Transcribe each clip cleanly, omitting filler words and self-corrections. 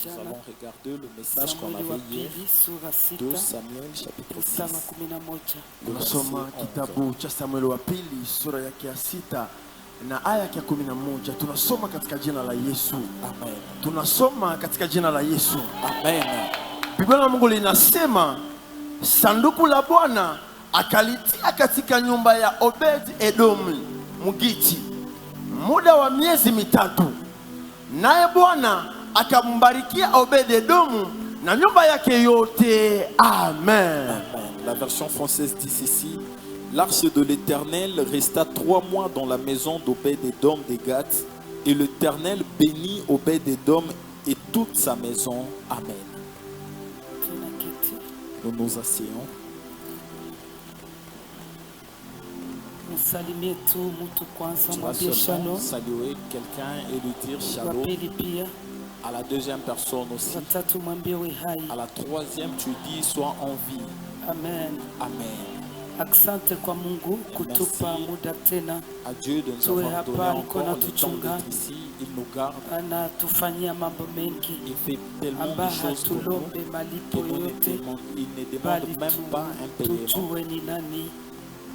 Nous avons regardé le message qu'on avait hier, 2 Samuel chapitre 6. Tunasoma kitabu cha Samueli wa pili sura yake ya 6 na aya ya 11. Tunasoma katika jina la Yesu. Amen. Tunasoma katika jina la Yesu. Amen. Biblia la Mungu linasema sanduku la Bwana akalitia katika nyumba ya Obed Edomu Mgiti muda wa miezi 3. Naye Bwana akambarikia Obed Edomu na nyumba yake yote. Amen. Amen. La version française dit ceci: l'arche de l'Éternel resta 3 mois dans la maison d'Obed-Édom de Gath, et l'Éternel bénit Obed-Édom et toute sa maison. Amen. Nous nous asseyons. Tu vas seulement saluer quelqu'un et lui dire shalom. À la deuxième personne aussi. À la troisième, tu dis sois en vie. Amen. Amen. Asante kwa Mungu kutupa muda tena tuwe hapa, iko na tuchunga, anatufanyia mambo mengi ambayo hatulombe malipo yote, bali tujue ni nani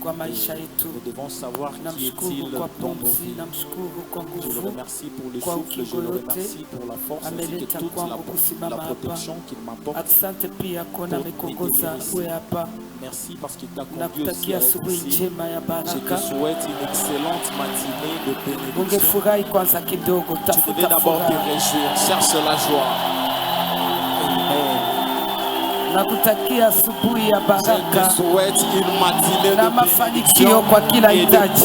kwa maisha yetu. Namshukuru kwa pumzi, namshukuru kwa nguvu, kwa ukingo yote ameleta kwangu kusimama hapa. Asante pia kona mekongoza uwe hapa. Merci parce qu'il t'a conduit à ce njema ya baraka. Je te souhaite une excellente matinée de bénédiction. Ungefurahi kwanza kidogo, tu devais d'abord te réjouir, cherche la joie. Amen. Nakutakia asubuhi ya baraka. Je te souhaite une matinée na mafanikio kwa kila hitaji.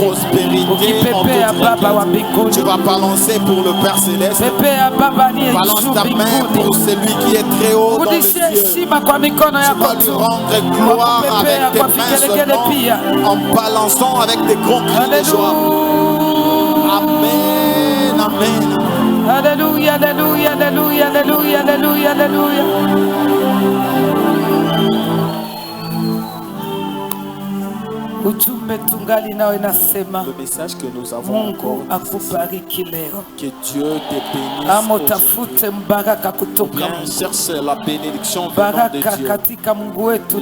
Ukipepea Baba wa mbinguni, tu vas balancer pour le Père céleste. Pepea Baba ni balance ta main pour celui qui est très haut dans les cieux. Tu vas lui rendre gloire avec tes mains seulement, en balançant avec des grands cris de joie. Amen, amen. Alléluia, alléluia, alléluia, alléluia, alléluia, alléluia. Le message que nous avons encore, que Dieu te bénisse. Bien, cherche la bénédiction venant de Dieu.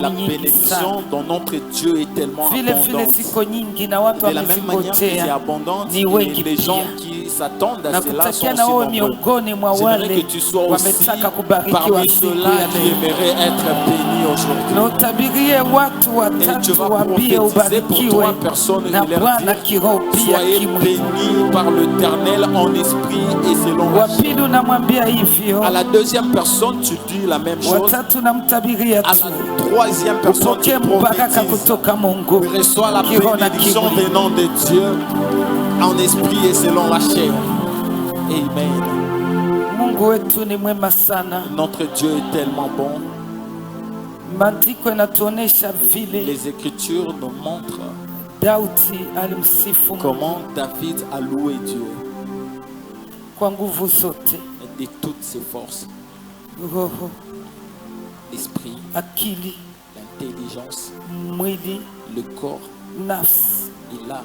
La bénédiction dans notre Dieu est tellement abondante. De la même manière que c'est abondante, les gens qui s'attendent à cela sont aussi nombreux. J'aimerais que tu sois aussi parmi ceux-là qui aimeraient être bénis aujourd'hui. Et tu vas prophétiser pour toi, personne et leur dire: soyez bénis par l'Éternel en esprit et selon la chair. À la deuxième personne, tu dis la même chose. À la troisième personne, tu prophétises. Tu reçois la bénédiction venant de Dieu en esprit et selon la chair. Amen. Notre Dieu est tellement bon. Les Écritures nous montrent comment David a loué Dieu de toutes ses forces, l'esprit, l'intelligence, le corps et l'âme.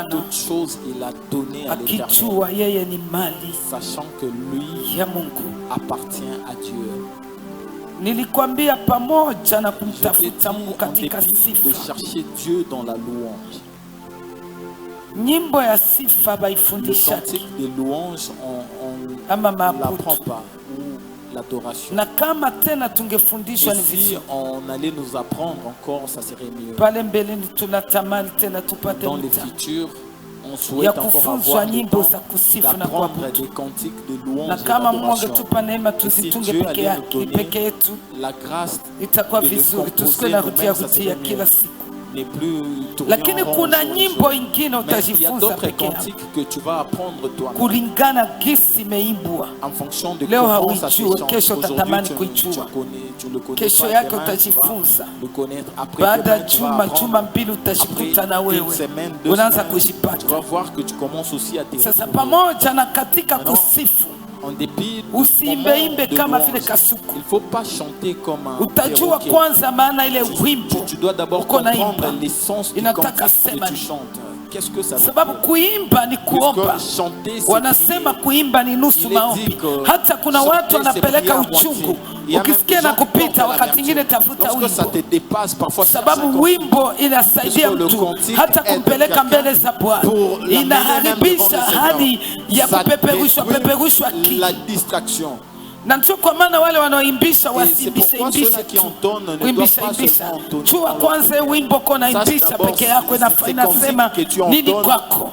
Toutes choses il a donné à l'Éternel, sachant que lui appartient à Dieu. Nilikwambia pamoja na Je t'ai dit de chercher Dieu dans la louange. Nyimbo ya sifa Le baifundisha cantique de louange, on ne l'apprend pas, ou l'adoration. na kama tena tungefundishwa ni Et si vizuri. on allait nous apprendre encore, ça serait mieux. Pale mbeleni tunatamani tena tupate Dans muda l'écriture, on ya souhaite encore kufunzwa avoir le nyimbo temps za kusifu na d'apprendre kuabudu, des cantiques de louange na et kama Mungu d'adoration. angetupa neema Et si tuzitunge Dieu peke allait yake nous donner peke yetu, la grâce itakuwa de le vizuri, tusikwe composer na rudia nous-mêmes, ça rudia serait kila mieux. siku. N'est plus tourner Lakini en rond kuna jour et nyimbo jour. ingine Mais il y a utajifunza d'autres peke yako cantiques que tu vas apprendre toi-même kulingana gisi imeimbwa. en fonction de Leo comment ça se hauijue, chante. kesho Aujourd'hui, utatamani tu kuijua. le connais Kesho pas, yake demain, tu vas utajifunza. le connaître. Après Baada ya demain, tu vas juma apprendre. mbili utajikuta na Après une wewe semaine, 2 unaanza semaines, tu kujipata. vas voir que tu commences aussi à te Sasa retrouver. pamoja na katika Maintenant, kusifu en dépit du usiimbeimbe moment de kama louange, vile kasuku. il faut pas chanter comme un Utajua perroquet. kwanza maana ile wimbo Tu dois d'abord uko naimba comprendre l'essence du inataka cantique sema que tu nini. chantes. qu'est-ce que ça veut sababu dire? kuimba ni kuomba. Wanasema kuimba ni nusu maombi. Hata kuna watu wanapeleka uchungu. Ukisikia na kupita wakati mwingine tafuta wimbo, sababu wimbo inasaidia mtu hata kumpeleka mbele za Bwana, inaharibisha hali ya kupeperushwa la distraction. Na ndio kwa maana wale wanaoimbisha wasiimbishe tu. Kuimbisha. Chua kwanza wimbo kona imbisha peke yako inasema nini kwako.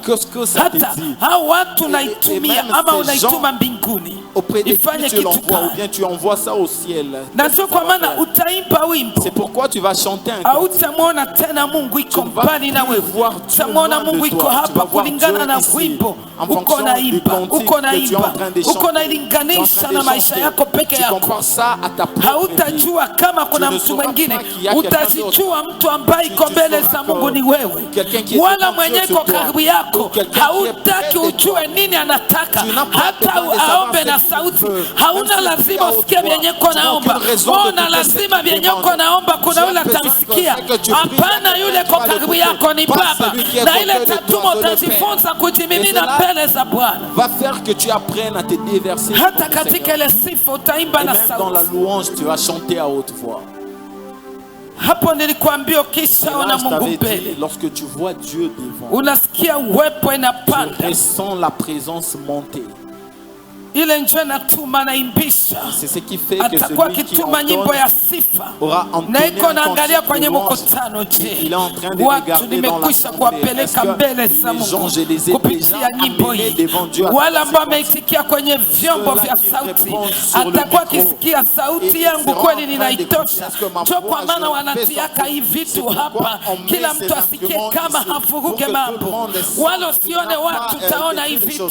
Hata hao watu naitumia ama unaituma mbinguni. Ifanye kitu ou bien tu envoies ça au ciel. Na ndio kwa maana utaimba wimbo. C'est pourquoi tu vas chanter un cantique. Hautamwona tena Mungu iko mbali na wewe. Utamwona Mungu iko hapa kulingana na wimbo. Uko naimba, uko nailinganisha na maisha yako peke yako. Hautajua kama kuna mtu mwingine, utajijua mtu ambaye iko mbele za Mungu ni wewe. Wala mwenye iko karibu yako hautaki ujue nini anataka, hata aombe na sauti. Hauna lazima usikie vyenye uko naomba. Ona lazima vyenye uko naomba kuna yule atamsikia. Hapana, yule kwa karibu yako ni Baba, na ile tatumo utajifunza kujimimina mbele za Bwana. Va faire que tu apprennes à te déverser. Hata katika ile sifa utaimba na sauti. Dans la louange tu vas chanter à haute voix. Hapo nilikwambia ukishaona Mungu mbele, lorsque tu vois Dieu devant, unasikia uwepo inapanda, tu ressens la présence monter. Ile njoo natuma naimbisha. C'est ce qui fait que atakuwa kituma nyimbo ya sifa. Na iko naangalia kwenye mkutano, je, watu nimekwisha kuwapeleka mbele za Mungu kupitia nyimbo hii? Wala ambao wameitikia kwenye vyombo vya sauti, atakuwa kisikia sauti yangu kweli ninaitosha. Cho kwa maana wanatiaka hii vitu hapa, kila mtu asikie kama hafuruke mambo. Wala usione watu taona hii vitu.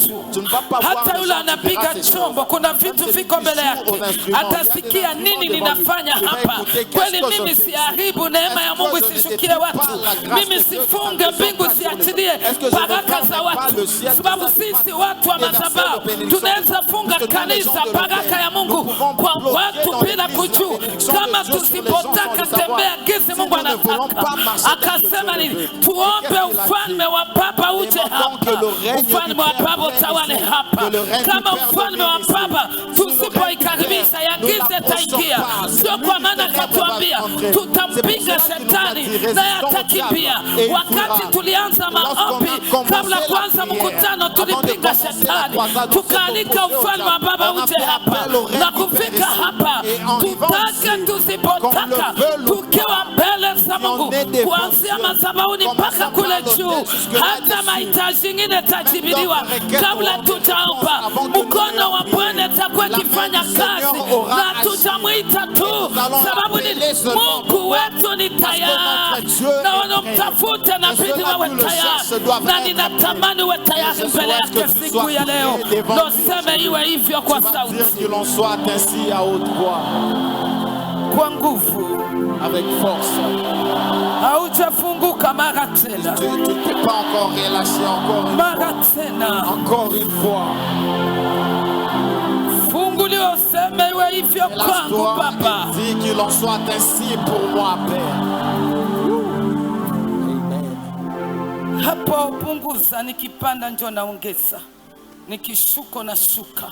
Hata yule anapiga chombo, kuna vitu viko mbele yake, atasikia nini ninafanya hapa. Kweli mimi siharibu neema ya Mungu isishukie watu, mimi sifunge mbingu siachilie baraka za watu, sababu sisi watu wa madhabahu tunaweza funga kanisa baraka ya Mungu kwa watu bila kujua. Kama tusipotaka tembea gizi Mungu anataka, akasema nini? Tuombe ufalme wa Baba uje hapa, ufalme wa Baba utawale hapa. Kama ufalme wa Baba tusipoikaribisha ya giza taingia. Sio kwa maana katuambia tutampiga shetani na atakimbia. Wakati tulianza maombi kabla kwanza mkutano, tulipiga shetani, tukaalika ufalme wa Baba uje hapa. Na kufika hapa, tutake tusipotaka, tukiwa mbele za Mungu, kuanzia madhabahuni mpaka kule juu, hata mahitaji mengine tajibiliwa kabla tutaomba. Mkono wa Bwana utakuwa kifanya kazi na tutamwita tu, sababu ni Mungu wetu ni tayari, na wanaomtafuta na bidii wawe tayari, na ninatamani uwe tayari mbele yake siku ya leo. Ndio sema iwe hivyo kwa sauti, kwa nguvu, avec force. Hautafunguka mara tena. Tu ne peux pas encore relâcher encore une fois. Fungulio sema iwe hivyo kwangu Baba. Dis qu'il en soit ainsi pour moi, Père. Amen. Hapo punguza, nikipanda njoo naongeza, nikishuka na shuka.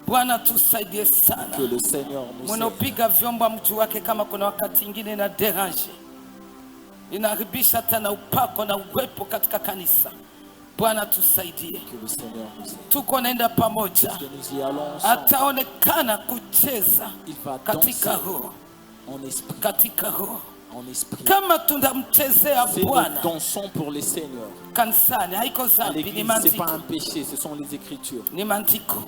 Bwana tusaidie sana. Que le Seigneur nous Mnaopiga vyombo mtu wake, kama kuna wakati mwingine na derange, inaharibisha tena upako na uwepo katika kanisa. Bwana tusaidie. Tuko naenda pamoja, ataonekana kucheza katika roho, katika roho. Kama tunamchezea Bwana kanisani, haiko dhambi, ni maandiko. Ni maandiko.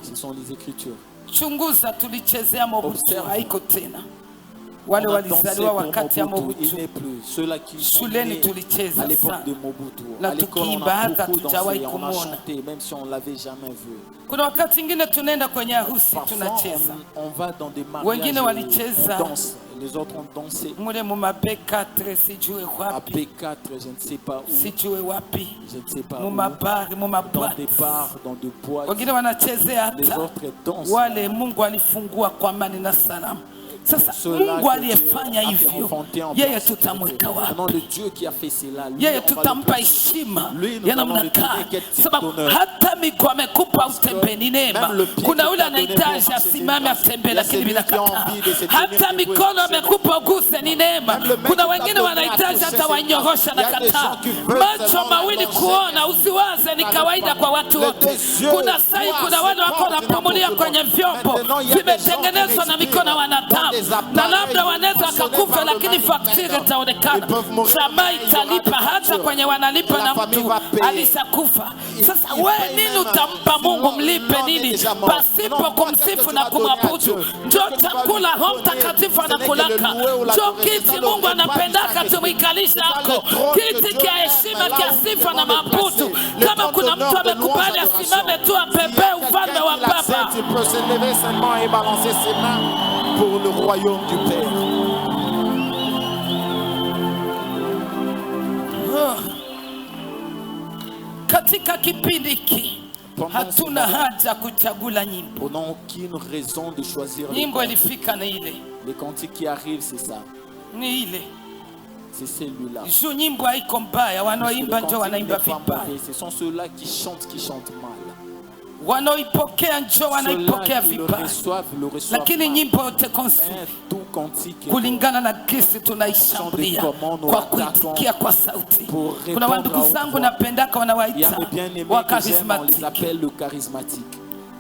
Chunguza, tulichezea Mobutu, haiko tena. Wale walizaliwa wakati ya Mobutu, shuleni tulicheza sana, na tukiimba hata tujawahi kumwona. Kuna wakati ingine tunaenda kwenye harusi tunacheza, wengine walicheza les autres ont dansé. Mule muma B4 sijue wapi. B4, je ne sais pas où. Sijue wapi. Je ne sais pas muma où. bar, muma dans des bars, dans des boîtes. Wengine wanachezea les hata autres dansent. wale Mungu alifungua kwa amani na salamu. Sasa Mungu aliyefanya hivyo, yeye tutamweka wapi? Yeye tutampa heshima ya namna gani? Sababu hata miguu amekupa utembe, ni neema. Kuna yule anahitaji asimame atembee, lakini bila kataa. Hata mikono amekupa uguse, ni neema. Kuna wengine wanahitaji hata wanyorosha na kataa. Macho mawili kuona, usiwaze ni kawaida kwa watu wote. Kuna sai, kuna wale wako wanapumulia kwenye vyombo vimetengenezwa na mikono ya wanadamu, na labda wanaweza wakakufa, lakini fakturi itaonekana, jamaa italipa, hata kwenye wanalipa na mtu alishakufa. Sasa wewe nini utampa Mungu? Mlipe nini pasipo kumsifu na kumwabudu? Ndio chakula Roho Mtakatifu anakulaka, ndio kiti Mungu anapendaka tumikalisha hako, kiti kia heshima, kia sifa na maabudu. Kama kuna mtu amekubali asimame tu apepee ufalme wa Baba. Il peut se lever seulement et balancer ses mains pour le royaume du Père. Katika kipindi hiki hatuna haja kuchagula nyimbo. On n'a aucune raison de choisir. Nyimbo ilifika na ile. Les cantiques qui arrivent, c'est ça. Ni ile. C'est celui-là. Juu nyimbo haiko mbaya, wanaoimba ndio wanaimba vibaya. Ce sont ceux-là qui chantent mal. Wanaoipokea ndio wanaipokea vibaya. Lakini nyimbo yote kulingana na kesi tunaishambulia kwa kuitikia kwa sauti. Kuna wandugu zangu napendaka wanawaita wa charismatique.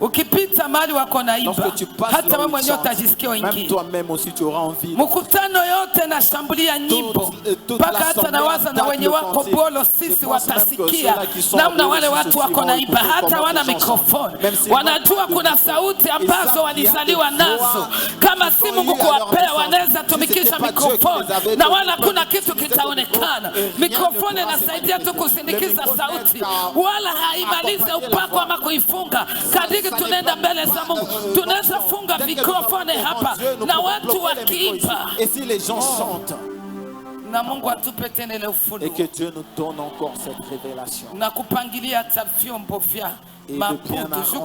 Ukipita mahali wako naimba, hata wewe mwenyewe utajisikia wengi. Mkutano yote na shambulia nyimbo, mpaka hata nawaza na wenye wako bolo sisi watasikia namna wale watu wako naimba, hata wana mikrofoni. Wanajua kuna sauti ambazo walizaliwa nazo. Kama si Mungu kuwapea, wanaweza tumikisha mikrofoni na wala kuna kitu kitaonekana. Mikrofoni inasaidia tu kusindikiza sauti, wala haimalize upako ama kuifunga. Kadiri tunaenda mbele za Mungu, tunaweza funga mikrofoni hapa na watu wakiimba. Et si les gens chantent, na Mungu atupe tena ile ufunuo, et que Dieu nous donne encore cette révélation, na kupangilia hata vyombo vya mabudu.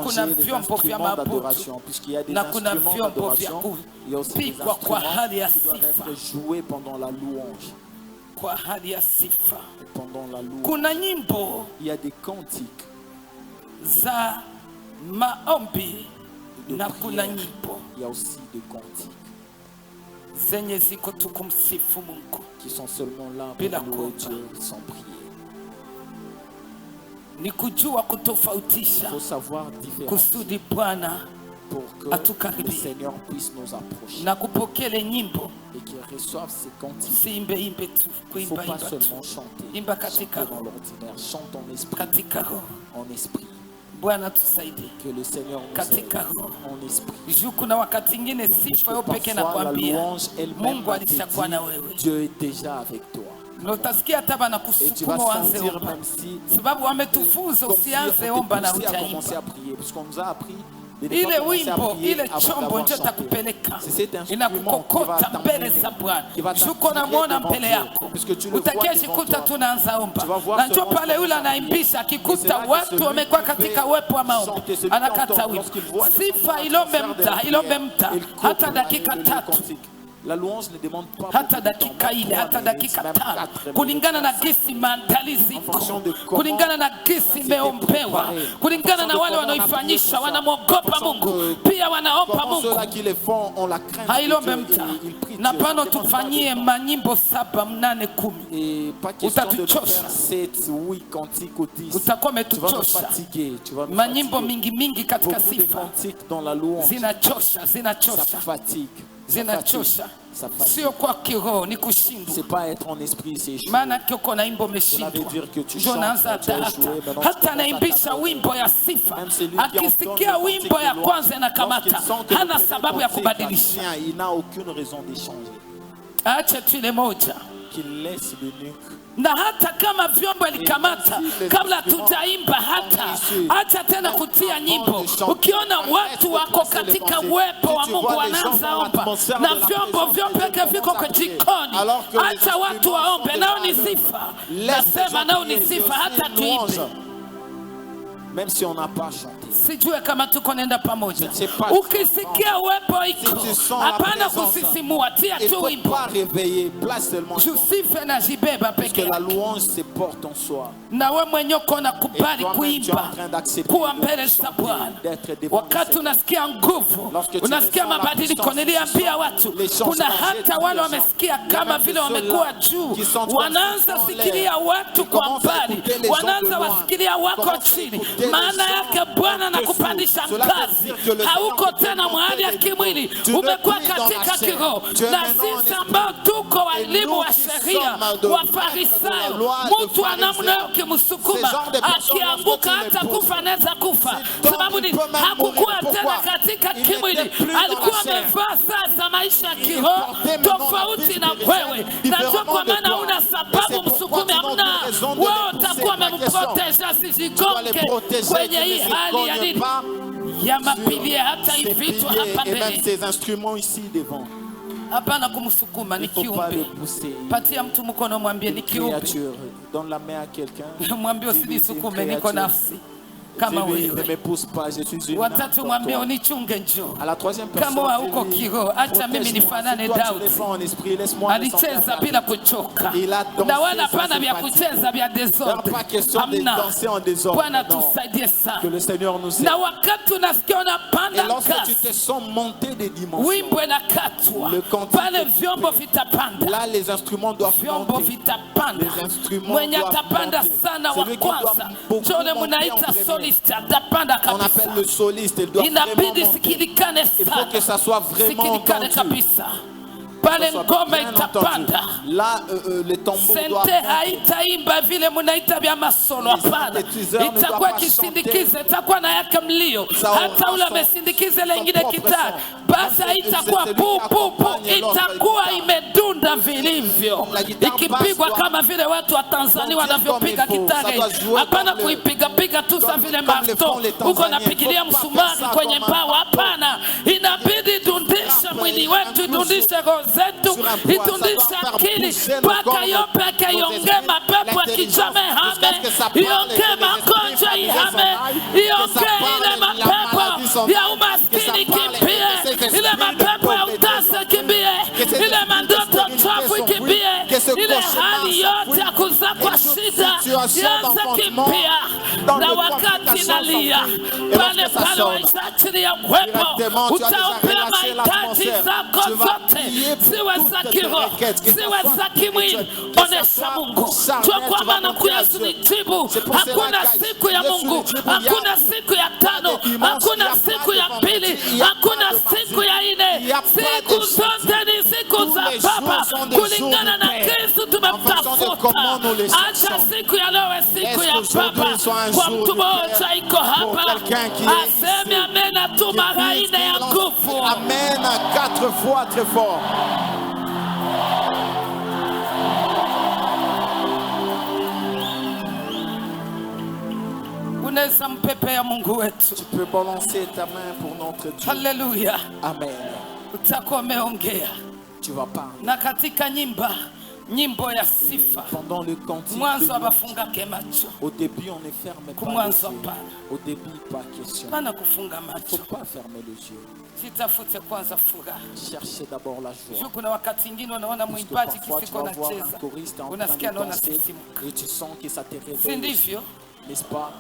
Kuna vyombo vya mabudu na kuna vyombo vya kupigwa kwa hali ya sifa, jouer pendant la louange, kwa hali ya sifa. Pendant la louange, kuna nyimbo, il y a des cantiques za maombi na kuna nyimbo, il y a aussi des cantiques zenye ziko tu kumsifu Mungu, qui sont seulement là pour louer Dieu sans prier. Ni kujua kutofautisha kusudi Bwana pour que le Seigneur puisse nous approcher na kupokea nyimbo et qu'il reçoive ces cantiques. Simbe imbe tu, Il ne faut pas seulement chanter, imba katika dans l'ordinaire, chante en esprit, katika roho. En esprit. Bwana tusaidie Que le Seigneur nous aide en esprit. Juu kuna wakati ingine sifa yo peke na kwambia Mungu alishakuwa na wewe. Dieu est déjà avec toi. Na utasikia hata bana kusukuma wanze omba, sababu wametufunza usianze omba na hujaimba. Ile wimbo, ile chombo ndio takupeleka, inakukokota mbele za Bwana. Shuko na muona mbele yako, utakeshi kuta tunaanza omba. Na ndio pale yule anaimbisha akikuta watu wamekuwa katika uwepo wa maombi, anakata wimbo. Sifa ilombe mta hata dakika 3. La louange ne demande pas hata dakika ile, hata dakika 5, kulingana na gisi maandalizi, kulingana na gisi meombewa, kulingana na wale wanaoifanyisha wanamwogopa Mungu, pia wanaomba Mungu. Hailombe mta na pano tufanyie manyimbo 7, 8, 10. Utatuchosha, utakuwa umetuchosha. Manyimbo mingi katika sifa zinachosha, zinachosha. Sio kwa kiroho, ni kushindwa. C'est pas être en esprit, c'est échouer. Maana kiko na imbo umeshindwa, ndio naanza hata naimbisha wimbo ya sifa, akisikia wimbo ya kwanza na kamata, hana sababu ya kubadilisha. Il n'a aucune raison d'échanger. Acha tu ile moja, qu'il laisse le nuque. Na hata kama vyombo ilikamata kabla tutaimba, hata tena kutia nyimbo. Ukiona watu wako katika uwepo wa Mungu wanaanza omba na vyombo vyote viko kwa jikoni, hata watu waombe, nao ni sifa. Nasema nao ni sifa, hata tuimbe. Même si on n'a pas chanté. Sijue kama tuko nenda pamoja. Je ne sais pas. Ukisikia uwepo iko. Si tu sens la Hapana présence, kusisimua, tia il tu ne faut wimbo. pas réveiller, place seulement. Tusife na jibeba Parce que peke la yake. louange se porte en soi. Na wewe mwenyewe uko na kubali Et toi-même, tu es en kuimba. train d'accepter Kuwa mbele za chanter, Bwana. d'être devant Wakati le unasikia nguvu, Lorsque tu unasikia ressens la mabadiliko, puissance, niliambia tu watu sens les kuna changements, hata j'ai wale dit wamesikia les gens, kama il y a vile même wamekuwa ceux-là juu, qui sont wanaanza en sikilia l'air, watu qui kwa commencent à mbali, écouter les gens wanaanza de loin, wasikilia wako commencent à chini. écouter les Maana gens yake Bwana dessous. anakupandisha Cela veut ngazi, dire que le hauko Seigneur tena te mahali ya fait kimwili, tu ne umekuwa plus dans la katika chair. kiroho. Tu es Na maintenant en sisi esprit. ambao tuko Et walimu nous wa qui sheria, sommes de wa maîtres de la Farisayo, loi, de mtu wa namna Pharisien, ukimsukuma ces genres de personnes, akianguka lorsque tu hata les kufa anaweza kufa. Donc, Sababu il ni peut même hakukuwa mourir. tena Pourquoi? katika Il kimwili, n'était plus dans alikuwa la chair. amevaa sasa maisha ya kiroho portait maintenant la tofauti vie na spirituelle, wewe. différemment Najua kwa de maana toi. una Et c'est sababu pourquoi msukume, tu n'as hamna. aucune raison de Wewe les pousser. utakuwa Ma question, umemproteja tu dois les asijigonge protéger, kwenye tu hii ne hali ya se nini cognes pas ya mapilie, hata ces hivi vitu piliers hapa et même mbele. ces instruments ici devant. Hapana kumsukuma, ni Il ne faut pas le kiumbe. pousser. Patia mtu mkono, mwambie ni kiumbe. Créature, donne la main à quelqu'un. Mwambie usinisukume, niko nafsi kama Dis-lui, ne wewe. me pousse pas, je suis une âme Watatu comme mwambie toi. unichunge, njoo. À la troisième personne, Kama hauko dis-lui, kiroho, acha mimi protège-moi. nifanane Si toi tu Daudi. le fais en esprit, laisse-moi le sentir. Alicheza bila kuchoka, Il a dansé na wala sans pana se vya fatiguer. kucheza vya Il n'y a desordre. pas question de Hamna. danser en désordre. Bwana Non. tusaidie Que sana. le Seigneur nous aide. Na wakati unasikia Et unapanda lorsque tu kasi, te sens monter des dimensions, wimbo inakatwa Le cantique pale, est vyombo vitapanda, là les instruments doivent vyombo monter. vitapanda. Les instruments Mwenye doivent atapanda monter. sana wa Celui qui doit kwanza, beaucoup jone monter munaita en premier. soliste, atapanda On appelle kabisa. le soliste, il doit vraiment Inabidi monter. sikilikane Il faut que sana, ça soit vraiment sikilikane entendu. kabisa. Pale Soit ngoma bien entendu. itapanda. Là, les tambours doivent Sente monter. haitaimba vile munaita vya masolo, hapana. synthétiseurs ne Itakuwa doivent pas kisindikize, itakuwa na yake mlio. Ça aura Hata ule son- amesindikize son lengine propre kitari, son. basi C'est haitakuwa celui pu qui pu pu, accompagne l'autre itakuwa guitare. imedunda vilivyo, La guitare ikipigwa basse doit kama vile watu wa Tanzania monter wanavyopiga comme il faut. kitare. Ça doit jouer Hapana comme le- kuipigapiga tu sa comme- vile comme le marto, font les uko Tanzaniens. napigilia Faut pas msumari faire ça kwenye comme un pao. Hapana, inabidi dundishe mwili wetu, idundishe roho zetu, Sur un poids, idundishe ça doit faire akili bouger nos mpaka corps, yo peke nos ionge esprits, mapepo ya l'intelligence, kichame jusqu'à hame, ce que ça parle et ionge que les magonjwa esprits ihame, familiers s'en aillent, ionge que ça parle ile et la mapepo maladie s'en ya aille, umaskini que ça parle et kimbie, que ces esprits ile de mapepo ya pauvreté utasa s'en kimbie, que ces ile esprits mandoto de chafu stérilité kimbie, s'enfuient, que ce ile cauchemar hali yote ya s'enfuit, kuzaa kwa et toute shida situation yaanze d'enfantement kimbia, dans na le wakati complication nalia s'enfuit. Et pale lorsque ça pale sonne, waisha chini ya uwepo, directement, tu as déjà utaombea relâché mahitaji l'atmosphère. zako Tu vas zote, prier pour ziwe toutes za tes kiroho, requêtes, que ça ziwe soit za kimwili. spirituel, que ça Onesha soit Mungu, charnel, jua kwa tu vas maana montrer kuna à Dieu. sunijibu. C'est pour cela Hakuna qu'il y a siku ya Yesu Mungu, nijibu, il y a hakuna siku ya tano, pas de dimanche, hakuna il y a siku pas de ya pili, vendredi, il y a hakuna pas de siku ya il ine. y a pas de Siku jeudi. zote ni siku Tous za les Baba, jours sont des jours kulingana du na Père. Kristo En fonction de comment tumemtafuta. nous les Acha cherchons. siku ya leo siku Est-ce ya qu'aujourd'hui Baba soit un kwa jour mtu du Père mmoja iko pour hapa, quelqu'un qui est aseme ici, amen, atuma raine ya nguvu. Amen, 4 fois très fort. Unaweza mpepea Mungu wetu. Tu peux balancer ta main pour notre Dieu. Haleluya. Amen. Utakuwa umeongea Tu vas parler. na katika nyimbo ya sifa, Pendant le cantique de mwanzo louange, abafungake macho, au début on ne ferme pas les kumwanzo yeux. hapana, Au début pas question. pana kufunga Il ne macho. faut pas fermer les yeux. Sitafute kwanza furaha. Cherchez d'abord la joie. Juu kuna wakati ingine unaona Parce que mwimbaji parfois tu kisiko vas voir un nacheza, choriste en train unasikia de naona danser sisimuka, et tu sens que ça te si réveille. ndivyo? N'est-ce pas?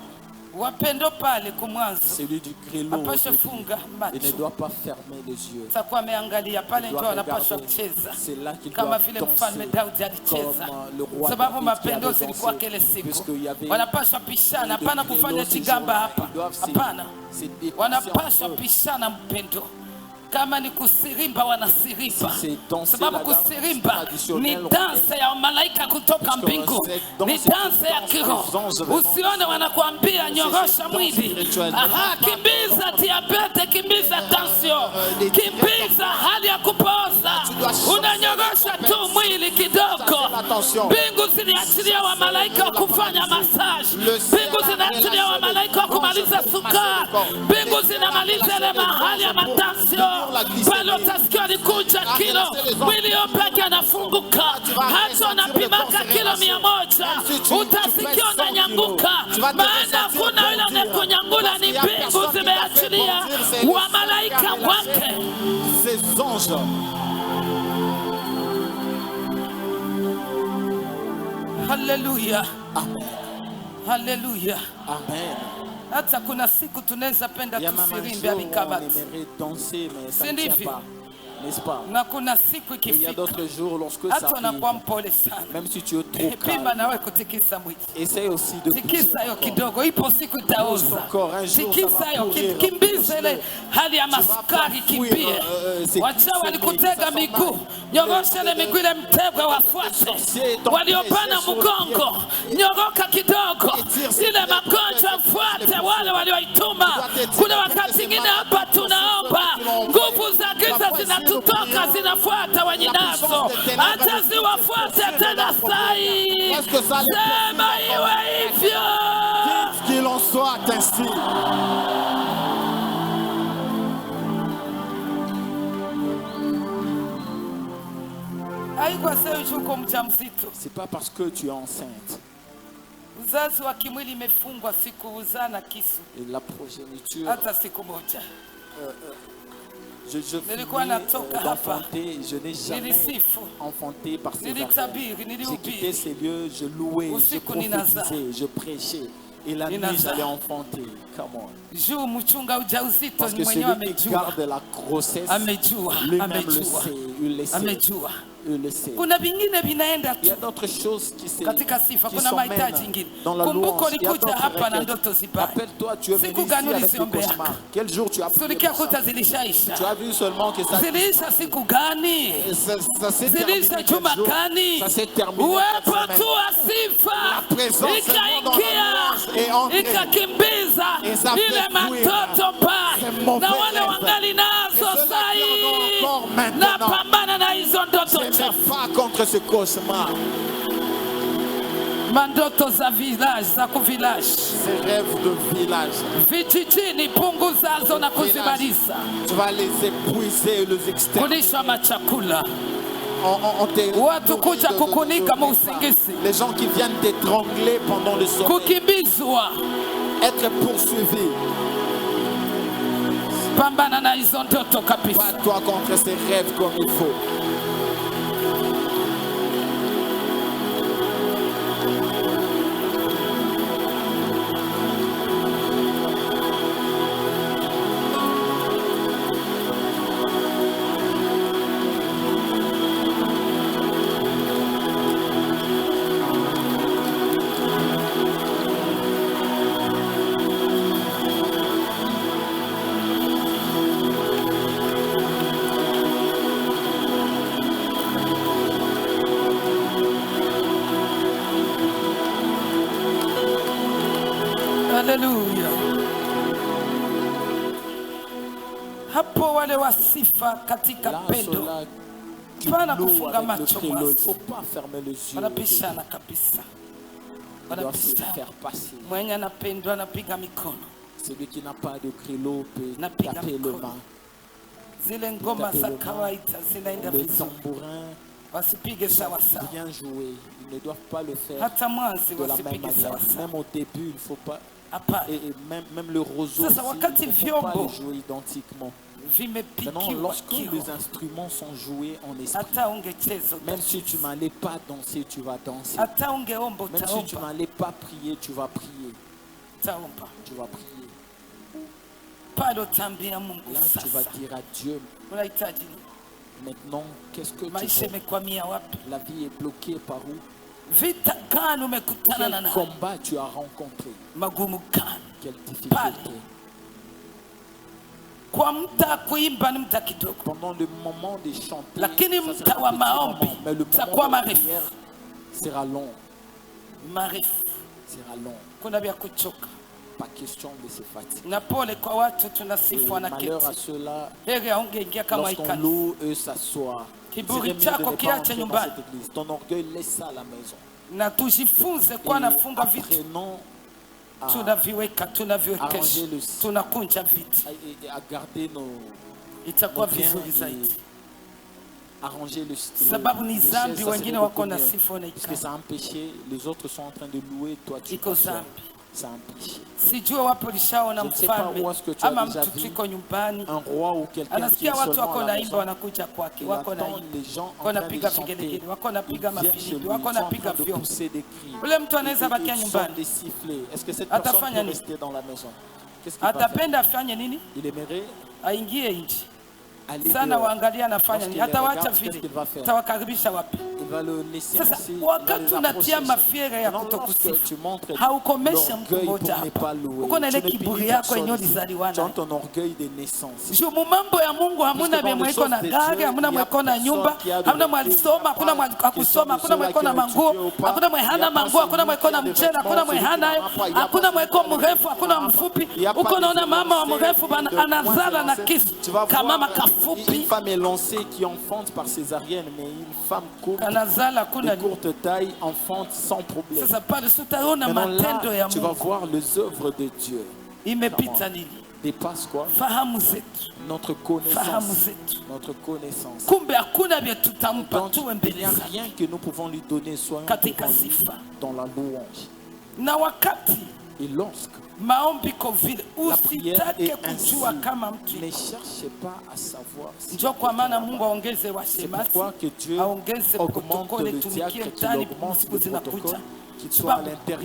Wapendo pale kumwanzo Celui du créneau au apashe début, funga il ne macho, doit pas fermer les yeux. takuwa ameangalia pale, Il doit ndio anapaswa regarder. kucheza C'est là qu'il kama doit vile mfalme danser Daudi alicheza, comme le roi sababu David qui mapendo avait zilikuwa dansé, kile siku. puisqu'il y avait Wanapaswa pishana, de hapana créneaux kufanya ces chigamba jours-là. hapa, Ils doivent hapana. se déplacer Wanapaswa entre eux. pishana mpendo. Kama ni kusirimba wanasirimba, Si c'est danser sababu la danse kusirimba ni traditionnelle danse ya malaika kutoka Parce que mbingu, cette danse ni est une danse ya danse kiroho. des anges vraiment. Usione wanakuambia nyorosha danse mwili, spirituelle. aha, kimbiza diabete, kimbiza tension, les kimbiza hali ya kupooza, Tu dois changer unanyorosha tu mwili kidogo. Ça, c'est la tension. Mbingu ziliachilia wa malaika wa kufanya massage, Le ciel mbingu a zinachilia wa relâché malaika wa le zinamaliza sukari, mbingu zinamaliza ile mahali ya matasio. Pale utasikia alikuja kilo, mwili yopeke anafunguka. Hata unapimaka kilo 100, utasikia unanyanguka. Maana hakuna yule anayekunyangula, ni mbingu zimeachilia wa malaika wake. Ces anges. Hallelujah. Amen. Hallelujah. Amen. Hata kuna siku tunaweza penda tusirimbe alikabati. Si ndivyo? Na kuna siku ikifika hata unakuwa mpole sana. Pima nawe kutikisa mwili. Tikisa hiyo kidogo, ipo siku itaoza. Tikisa hiyo, kimbiza ile hali ya maskari, kimbie. Wacha walikutega miguu, nyorosha ile miguu, ile mtego wafuate. Waliopana mgongo, nyoroka kidogo, ile magonjwa fuate wale walioituma. Kuna wakati ingine hapa tunaomba nguvu za giza zinatutoka, zinafuata wanyinazo, hata ziwafuate tena sai. Sema iwe hivyo. Qu'il en soit ainsi. Haikuwa sasa uko mjamzito. C'est pas parce que tu es enceinte. Uzazi wa kimwili imefungwa, siku uzaa na kisu. Et la progéniture. Hata siku moja. Je n'ai jamais enfanté par ces affaires. J'ai quitté ces lieux, je louais, je prophétisais, je prêchais. Et la nuit, j'allais enfanter. Come on. Parce que celui qui garde la grossesse, lui-même le sait, il le sait. Il le sait. Il y a d'autres choses qui sont dans la louange. Il y a d'autres requêtes. Rappelle-toi, tu es venu ici avec le cauchemar. Quel jour tu as prié pour ça? Tu as vu seulement que ça s'est terminé. Ça s'est terminé. Ça s'est terminé. La présence est entrée. Et ça fait fuir ces mauvais rêves. Et encore maintenant. Je ne pas contre ce cauchemar. Mandoto za village, za village. Ces rêves de village. Vijijini punguzazo na kuzimaliza. Tu vas les épuiser, les exterminer. Kulisha machakula. Watu kuja kukunika musingisi. Les gens qui viennent t'étrangler pendant le sommeil. Kukimbizwa. Être poursuivi. Pambana na hizo ndoto kabisa. Bats-toi contre ces rêves comme il faut. Haleluya. Hapo wale wasifa katika pendo, pana kufunga macho wazi, wanapishana kabisa, wanapishana. Mwenye anapendwa anapiga mikono, celui qui n'a pas de créneau peut taper le main. Zile ngoma za kawaida zinaenda vizuri, wasipige sawa sawa. Bien jouer, ils ne doivent pas le faire hata mwanzi de la même manière. Même au début, il ne faut pas. Et même le roseau, sasa wakati il ne faut pas vyombo le jouer identiquement. vimepikiwa Maintenant, lorsque les instruments sont joués en esprit, même si tu n'allais pas danser, tu vas danser. Même si tu n'allais pas prier, tu vas prier. Tu vas prier. Là, tu vas dire à Dieu, maintenant, qu'est-ce que tu veux? La vie est bloquée par où? Quel combat tu as rencontré? Quelle difficulté? Pendant le moment de chanter, ça sera mais le moment de prière sera long. Sera long. Pas question de se fatiguer. Malheur à ceux-là, lorsqu'on loue, eux s'assoient. C'est mieux de ne pas entrer dans cette église. Ton orgueil, laisse ça à la maison. Apprenons tunaviweka arranger le tunakunja viti, à garder nos itakuwa vizuri zaidi. Arranger le style. Sababu ni zambi, wengine wako na sifa na parce que c'est un péché, les autres sont en train de louer, toi tu iko zambi. C'est un péché. Sijue wapo lishaona mfalme ama mtu tuko nyumbani anasikia watu wako naimba wanakuja kwake, wako naimba, wako napiga vigelegele, wako napiga mafilimbi, wako napiga vyombo. Ule mtu anaweza bakia nyumbani, atafanya nini? Atapenda afanye nini? Aingie nje sana, waangalia anafanya nini, atawacha vile, tawakaribisha wapi? Sasa wakati unatia mafiere ya kutokusifu, haukomesha mtu mmoja hapa. Uko na ile kiburi yako yenyewe ulizaliwa nayo. Juu mambo ya Mungu hamuna mweko na gari, hamuna mweko na nyumba, hamuna mwalisoma, hakuna mwakusoma, hakuna mweko na manguo, hakuna mwehana manguo, hakuna mweko na mchele, hakuna mwehana, hakuna mweko mrefu, hakuna mfupi. Uko naona mama wa mrefu anazala na kisu kama mama kafupi. Une femme est lancée qui enfante par césarienne, mais une femme courte, de courte taille enfante sans problème. Maintenant là, tu vas voir les œuvres de Dieu. Dépasse quoi? Notre connaissance. Notre connaissance. Donc, il n'y a rien que nous pouvons lui donner, soyons dans la louange. Et lorsque maombi kovile usitake kujua kama mtu, ne cherche pas à savoir si ndio kwa maana Mungu aongeze washemasi, aongeze protokole, tumikie mtani siku zinakuja.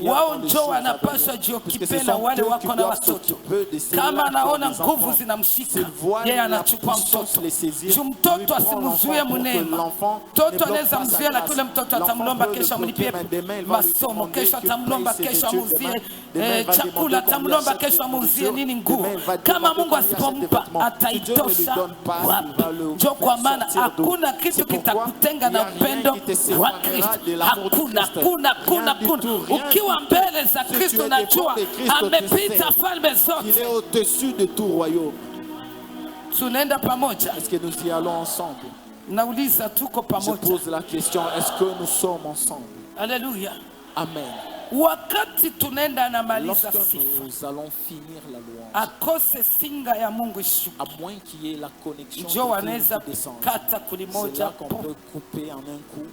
Wao ndio wanapaswa jiokipela wale wako na watoto. Kama anaona nguvu zinamshika, yeye anachukua mtoto. Mtoto asimzuie munema. Mtoto anaweza mzuia, lakini yule mtoto atamlomba kesho amlipie masomo, kesho atamlomba kesho amuzie chakula, atamlomba kesho amuzie nini nguo. Kama Mungu asipompa ataitosha wapi? Ndio kwa maana hakuna kitu kitakutenga na upendo wa Kristo. Hakuna. Ukiwa mbele za Kristo najua amepita falme zote. Il est au-dessus de tout royaume. Tunaenda pamoja. Est-ce que nous y allons ensemble? Nauliza tuko pamoja. Je pose la question, est-ce que nous sommes ensemble? Alléluia. Amen. Wakati tunaenda na maliza sifa, nous allons finir la louange, akose singa ya Mungu ishuke, à moins qu'il y ait la connexion ndio wanaweza kata kulimoja, c'est là qu'on peut couper en un coup.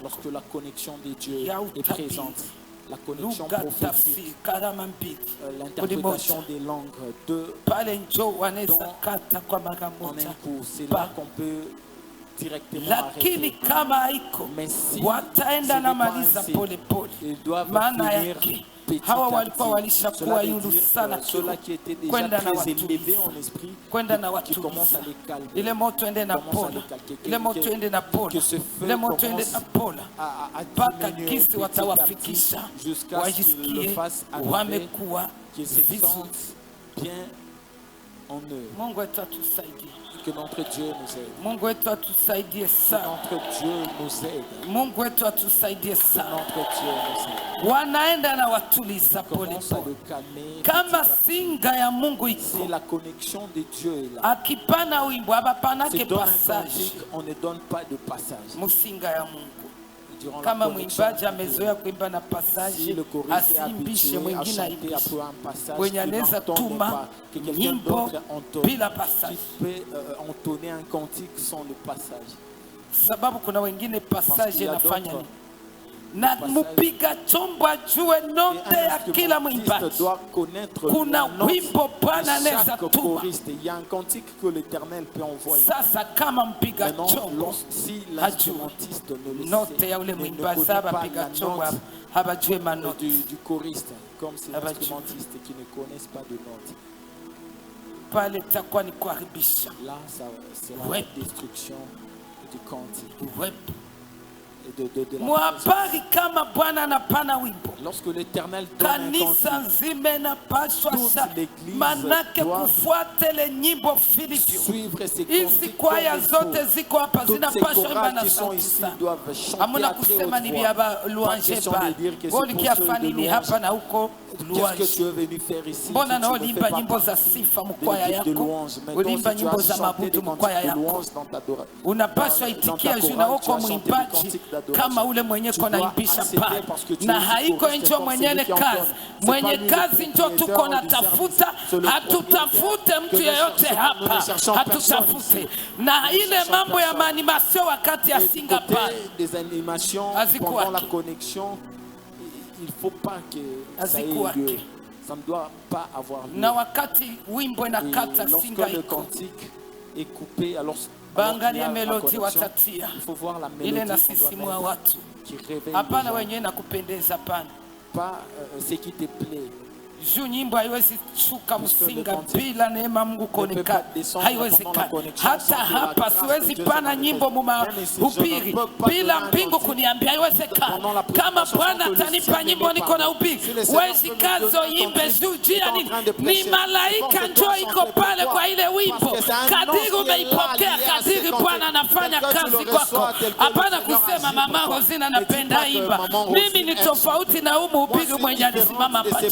Lorsque la connexion de Dieu est présente, la connexion prophétique, l'interprétation des langues en un coup, c'est là qu'on peut directement arrêter. Mais si ils doivent finir. Hawa walikuwa walishakuwa yulu sana kwenda na watu, kwenda na watu. Ile moto ende na pola, ile moto ende na pola, ile moto ende na pola, mpaka kisi watawafikisha wajisikie wamekuwa vizuri. Mungu wetu atusaidie. Que notre Dieu nous aide. Mungu wetu atusaidie sana. Notre Dieu nous aide. Mungu wetu atusaidie sana. Notre Dieu nous aide. Wanaenda na watuliza pole pole. Kama singa ya Mungu iko. C'est la connexion de Dieu est là. Akipana wimbo abapana ke passage. On ne donne pas de passage. Musinga ya Mungu. Kama mwimbaji amezoea kuimba na passage, asimbishe mwingine aibishe. Wenye anaweza tuma nyimbo bila passage. Qui peut entonner un cantique sans le passage. Sababu kuna wengine passage inafanya nini? Na mupiga chombo ajue note ya kila mwimbaji. Kuna wimbo Bwana anaweza tuma. Il y a un cantique que l'Éternel peut envoyer. Sasa kama mpiga chombo si l'instrumentiste ne le note ya ule mwimbaji abapiga chombo habajue manote du choriste, comme c'est l'instrumentiste qui ne connaissent pas de notes. Pale takuwa ni kuharibisha. Là c'est la destruction du cantique. Mwapari kama Bwana anapana wimbo, lorsque l'Éternel kanisa nzima inapaswa manake kufuatele nyimbo vilivyo. Hizi kwaya zote ziko hapa zinapaswa imba na sauti sana. Hamuna kusema ni vya louange bali. Woli kiafani ni hapa na huko louange. Mbona na ulimba nyimbo za sifa mkwaya yako, ulimba nyimbo za mabudu mkwaya yako. Unapaswa itikia juu na uko mwimbaji kama ule mwenye kona imbisha pale, na haiko njo mwenye kazi. Mwenye kazi njo tuko na tafuta, hatutafute mtu yeyote hapa, hatutafute. Na ile mambo ya animation wakati ya Singapore, des animations pendant la connexion, il faut pas que ça ait lieu. Ça ne doit pas avoir lieu. Na wakati wimbo na kata singa le cantique est coupé, alors bangalia melodi watatia il faut voir la mélodie ile na sisimua watu. Hapana wenyewe na kupendeza pana. Pas ce qui te plaît. Juu nyimbo haiwezi shuka msinga bila neema Mungu kuonekana, haiwezekani. Hata hapa siwezi pana nyimbo mumahubiri bila mbingu kuniambia, haiwezekani. Kama Bwana atanipa nyimbo niko na ubiri, wezi kazo imbe juu jia nini, ni malaika njoo iko pale kwa ile wimbo. Kadiri umeipokea, kadiri Bwana anafanya kazi kwako. Hapana kusema mama Rosina napenda imba, mimi ni tofauti na mhubiri mwenye alisimama pacha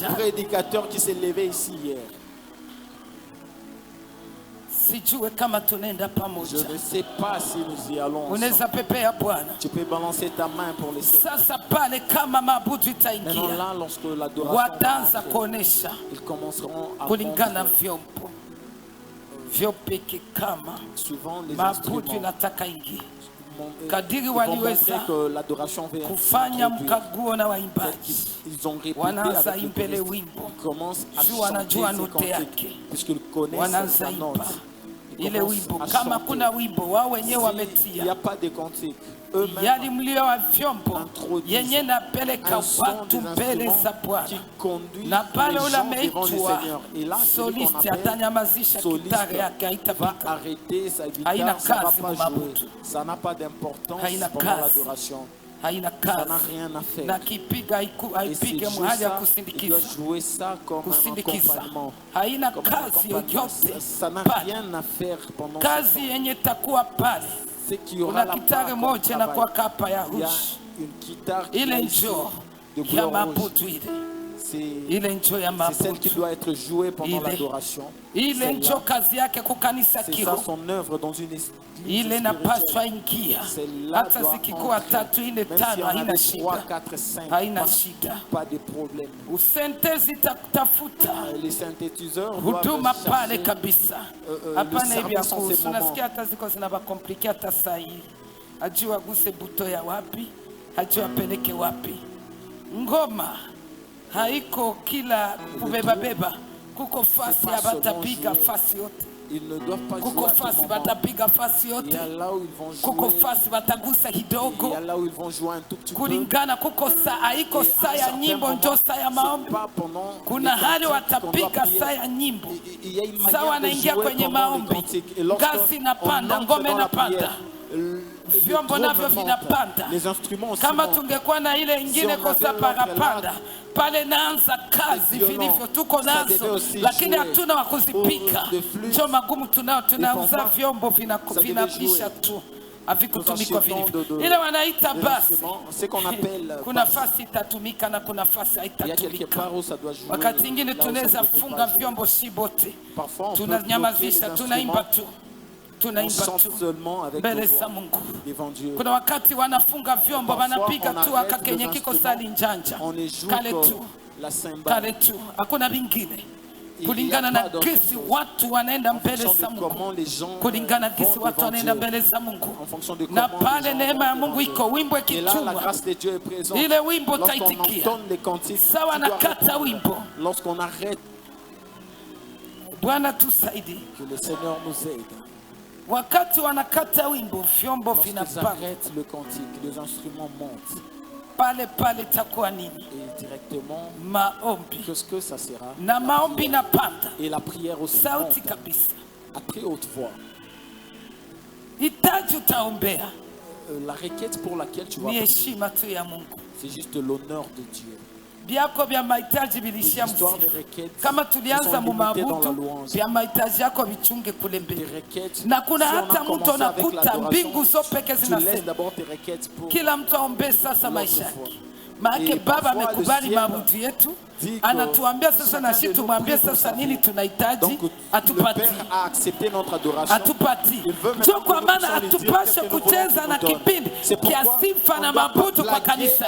qui s'est levé ici hier. Sijue kama tunaenda pamoja. Je ne sais pas si nous y allons. Unaweza pepea Bwana. Tu peux balancer ta main pour les. Sasa pale kama mabudu itaingia. Là, lorsque l'adoration wataanza kuonesha. Ils commenceront à kulingana vyombo. Vyopeke kama souvent les mabudu inataka ingia. Kadiri waliweza kufanya mkaguo na waimbaji, wanaanza imbele wimbo juu wanajua note yake, wanaanza imba ile wimbo. Kama kuna wimbo wao wenyewe wametia yali mlio wa vyombo yenye napeleka watu mbele za Bwana, na pale ule ameitwa solisti atanyamazisha gitari yake, haitapika, haina kazi mabudu, haina kazi, haina kazi, na kipiga haipige mahali ya kusindikiza, haina kazi yoyote pale. Kazi yenye takuwa pale, kuna kitare moja na kwa kapa ya rushi, ile njo ya mabudu ile njo ya mabudu. C'est celle qui doit être jouée pendant l'adoration. Ile njo kazi yake kukanisa kiho. C'est ça son œuvre dans une église. Ile napaswa ingia. Hata zikikuwa 3 ile 5 haina shida. Haina shida. Pas de problème. Usentezi tafuta. Les synthétiseurs huduma pale kabisa. Hapana hivi ya kuhusu. Nasikia hata ziko zinaba komplike hata sahi. Ajua guse buto ya wapi, ajua peleke wapi. Ngoma haiko kila kubeba, kuko fasi ya batapiga fasi yote. Kuko fasi batapiga fasi yote. Kuko fasi batagusa kidogo. Kulingana kuko saa, haiko saa ya nyimbo njo saa ya maombi. Kuna hali watapiga saa ya nyimbo, saa wanaingia kwenye maombi, ngazi napanda, ngome napanda, vyombo navyo vinapanda. Kama tungekuwa na ile ingine kosa parapanda pale, naanza kazi vilivyo tuko nazo, lakini hatuna wa kuzipika. Njo magumu tunauza vyombo vinabisha tu, havikutumikwa vilivyo. Ile wanaita basi, kuna fasi itatumika na kuna fasi haitatumika. Wakati ingine tunaweza funga vyombo shibote, tunanyamazisha, tunaimba tu, tunaimba tu mbele za Mungu. Kuna wakati wanafunga vyombo, wanapiga tu akakenye kiko sali njanja, kale tu, hakuna vingine. Kulingana na kisi watu wanaenda mbele za Mungu, kulingana kisi watu wanaenda mbele za Mungu, na pale neema ya Mungu iko. Wimbo ikitumwa, ile wimbo taitikia sawa na kata wimbo. Bwana tusaidie. Wakati wanakata wimbo, vyombo vinapanda, pale takuwa nini? Maombi. Na maombi napanda, sauti kabisa, hitaji utaombea. La requête pour laquelle tu vas ni heshima tu ya Mungu, c'est juste l'honneur de Dieu. Byako vya mahitaji vilishia msifu. Kama tulianza mumabudu, vya mahitaji yako vichunge kule mbele. Na kuna hata mtu anakuta mbingu zo peke zinasema kila mtu aombe sasa maisha yake. Maana Baba amekubali mabudu yetu, anatuambia sasa na sisi tumwambie sasa nini tunahitaji, atupati. Atupati. Ndio kwa maana atupashe kucheza na kipindi kia sifa na mabudu kwa kanisa.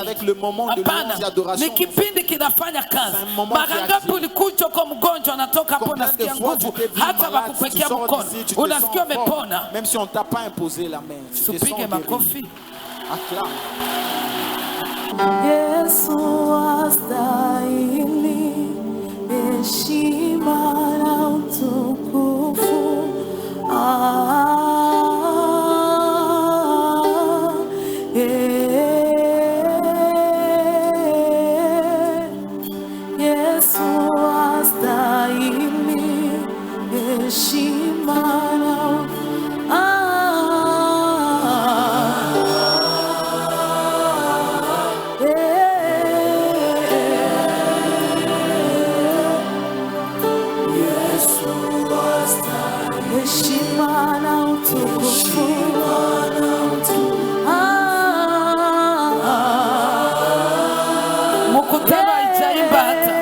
Hapana, ni kipindi kinafanya kazi. Mara ngapi ulikuja kwa mgonjwa anatoka hapo nasikia nguvu hata wakupekea mkono. Unasikia umepona. Même si on t'a pas imposé la main. Tupige makofi. Acclame. Yesu astahili heshima na utukufu. Yesu astahili heshima na Mkutano haijaimba hata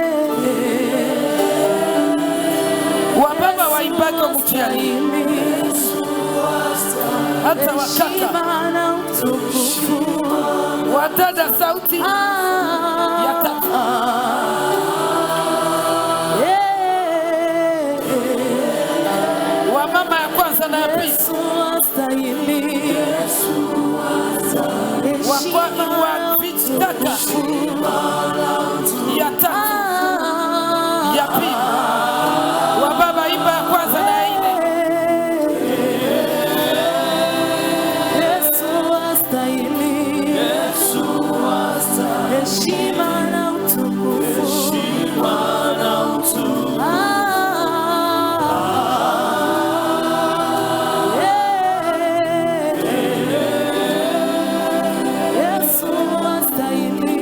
wababa waimbake mutiani hata wakaka wadada sauti ya tatu wamama ya kwanza na ya pili wakaka ya tatu ya pili wababa imba ya kwanza na ya nne. Yesu astahili heshima na utukufu. Yesu astahili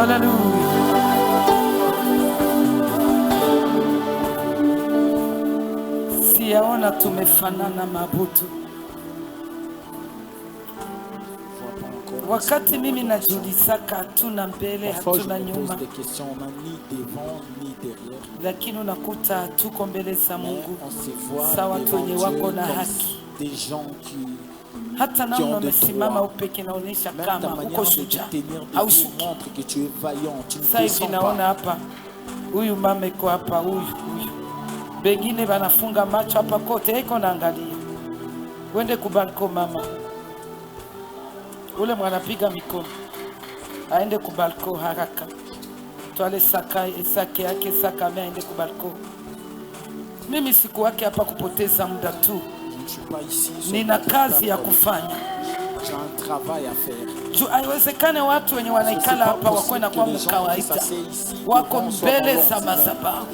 Hallelujah. Siyaona tumefanana mabutu. Wakati mimi najiulisaka hatuna mbele hatuna nyuma, lakini unakuta tuko mbele za Mungu sawa watu wenye wako na haki. Hata namna umesimama upeke naonesha kama uko shujaa haushuki. Sasa hivi naona hapa huyu mama iko hapa, huyu bengine wanafunga macho hapa kote, iko naangalia. Wende kubalko mama, ule mwanapiga mikono aende kubalko haraka, tuale sake yake saka mea aende kubalko. Mimi siku wake hapa kupoteza muda tu, nina kazi ya kufanya. Haiwezekane watu wenye wanaikala hapa wakwenda kwa mkawaida, wako mbele za madhabahu.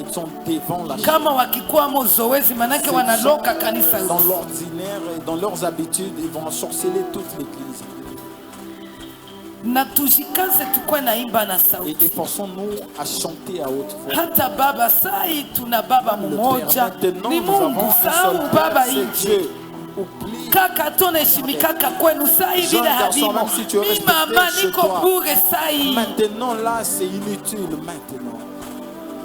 Kama wakikuwa mozoezi manake wanaloka kanisa. Dans leurs habitudes, ils vont ensorceler toute l'église. Na tujikaze tukwe na imba na sauti. Et forçons-nous à chanter à haute voix. Hata baba sai tuna baba mmoja, ni Mungu sawa baba inje. Kaka toneshimikaka kwenu sai bila hadimu. Mimi mama niko bure sai. Maintenant là c'est inutile maintenant.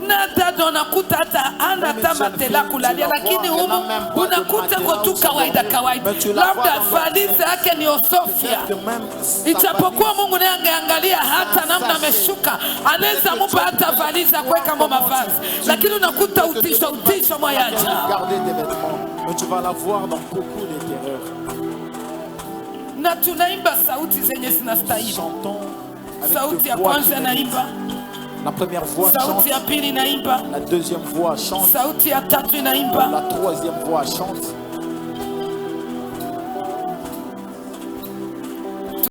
Nata unakuta hata ana tamatela kulalia, lakini humu unakuta kwa tu kawaida. Labda valizi yake ni Sofia. Ijapokuwa Mungu naye angeangalia hata namna ameshuka, anaweza mupa hata valizi kuweka mavazi, lakini unakuta utisho mwayaja. Garder tes vêtements, mais tu vas la voir dans beaucoup d'intérieur. Na tunaimba sauti zenye zinastahili. Sauti ya kwanza naimba. La première voix chante, la deuxième voix chante, la troisième voix chante.